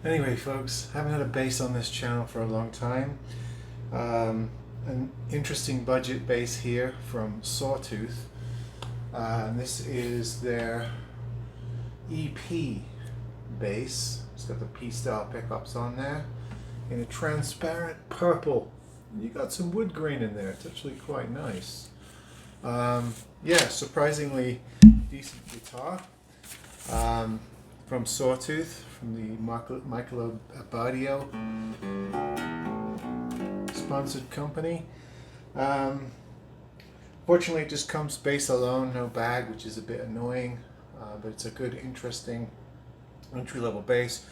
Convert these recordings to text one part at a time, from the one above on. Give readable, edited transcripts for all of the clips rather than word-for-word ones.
Anyway, folks, haven't had a bass on this channel for a long time. An interesting budget bass here from Sawtooth. And this is their EP bass. It's got the P-style pickups on there in a transparent purple. You got some wood grain in there. It's actually quite nice. Yeah, surprisingly decent guitar. From Sawtooth, from the Michael Abadio sponsored company. Fortunately, it just comes bass alone, no bag, which is a bit annoying, but it's a good, interesting entry-level bass.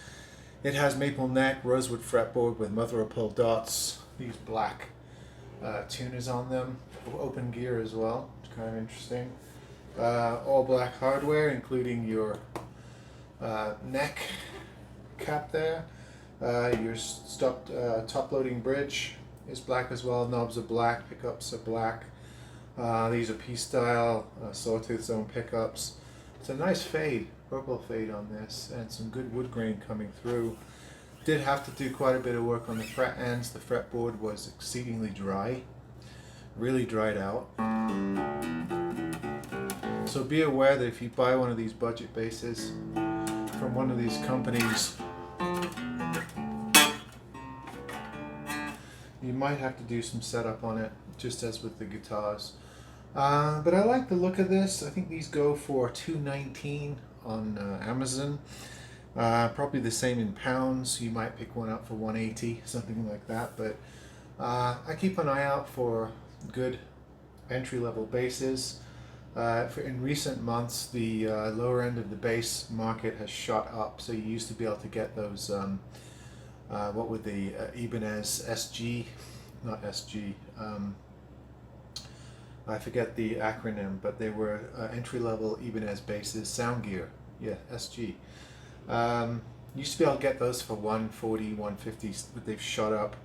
It has maple neck, rosewood fretboard with mother of pearl dots, these black tuners on them, open gear as well. It's kind of interesting. All black hardware, including your neck cap there. Your top loading bridge is black as well. Knobs are black, pickups are black. These are P-style Sawtooth zone pickups. It's a nice fade, purple fade on this, and some good wood grain coming through. Did have to do quite a bit of work on the fret ends. The fretboard was exceedingly dry, really dried out. So be aware that if you buy one of these budget basses from one of these companies, you might have to do some setup on it, just as with the guitars. But I like the look of this. I think these go for $2.19 on Amazon. Probably the same in pounds. You might pick one up for $1.80, something like that. But I keep an eye out for good entry-level basses. In recent months, the lower end of the bass market has shot up. So you used to be able to get those, what were the Ibanez SG, not SG, I forget the acronym, but they were entry-level Ibanez basses, sound gear, yeah, SG. Used to be able to get those for $140, $150, but they've shot up,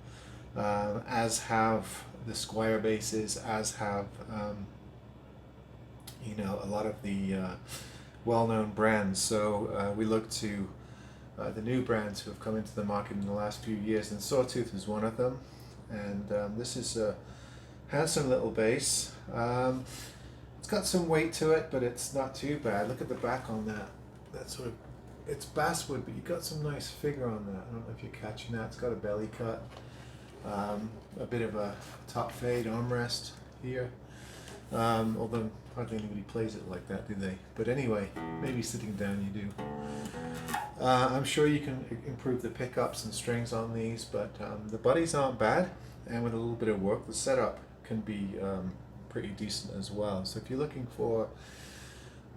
as have the Squire basses, as have a lot of the well-known brands. So we look to the new brands who have come into the market in the last few years, and Sawtooth is one of them. And this is a handsome little bass. It's got some weight to it, but it's not too bad. Look at the back on that. That's sort of, it's basswood, but you got some nice figure on that. I don't know if you're catching that. It's got a belly cut, a bit of a top fade armrest here. Although hardly anybody plays it like that, do they? But anyway, maybe sitting down you do. I'm sure you can improve the pickups and strings on these, but the buddies aren't bad, and with a little bit of work, the setup can be pretty decent as well. So if you're looking for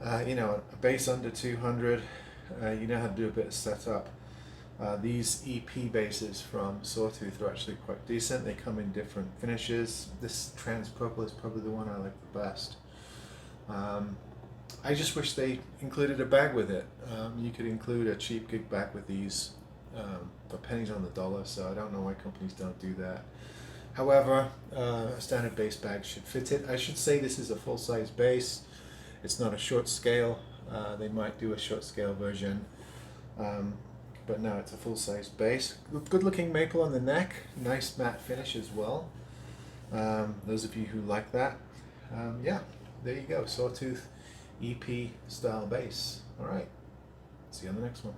a bass under 200, you know how to do a bit of setup. These EP basses from Sawtooth are actually quite decent. They come in different finishes. This trans purple is probably the one I like the best. I just wish they included a bag with it. You could include a cheap gig bag with these for pennies on the dollar, so I don't know why companies don't do that. However, a standard bass bag should fit it. I should say this is a full-size bass. It's not a short scale. They might do a short scale version. But no, it's a full-size bass. Good looking maple on the neck, nice matte finish as well. Those of you who like that, yeah, there you go, Sawtooth EP style bass. Alright, see you on the next one.